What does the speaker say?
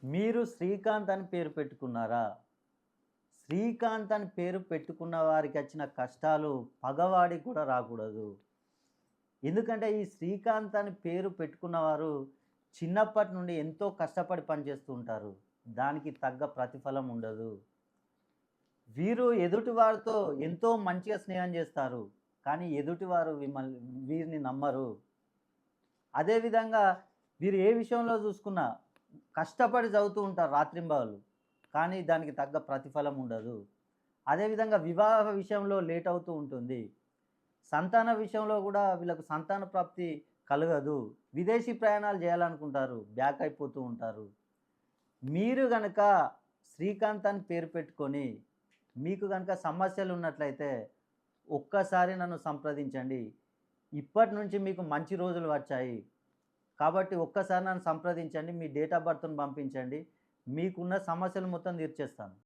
మీరు శ్రీకాంత్ అని పేరు పెట్టుకున్నారా? శ్రీకాంత్ అని పేరు పెట్టుకున్న వారికచ్చిన కష్టాలు పగవాడికి కూడా రాకూడదు. ఎందుకంటే ఈ శ్రీకాంత్ అని పేరు పెట్టుకున్నవారు చిన్నప్పటి నుండి ఎంతో కష్టపడి పనిచేస్తూ ఉంటారు. దానికి తగ్గ ప్రతిఫలం ఉండదు. వీరు ఎదుటి వారితో ఎంతో మంచిగా స్నేహం చేస్తారు. కానీ ఎదుటివారు వీరిని నమ్మరు. అదే విధంగా వీరు ఏ విషయంలో చూసుకున్నా కష్టపడి చదువుతూ ఉంటారు రాత్రింబవళ్ళు. కానీ దానికి తగ్గ ప్రతిఫలం ఉండదు. అదేవిధంగా వివాహ విషయంలో లేట్ అవుతూ ఉంటుంది. సంతాన విషయంలో గూడా వీళ్ళకు సంతాన ప్రాప్తి కలగదు. విదేశీ ప్రయాణాలు చేయాలనుకుంటారు. బ్యాక్ అయిపోతూ ఉంటారు. మీరు గనక శ్రీకాంత్ అని పేరు పెట్టుకొని, మీకు గనక సమస్యలున్నట్లయితే ఒక్కసారి నన్ను సంప్రదించండి. ఇప్పటి నుంచి మీకు మంచి రోజులు వచ్చాయి. కాబట్టి ఒక్కసారి నన్ను సంప్రదించండి. మీ డేట్ ఆఫ్ బర్త్‌ని పంపించండి. మీకున్న సమస్యలు మొత్తం తీర్చేస్తాను.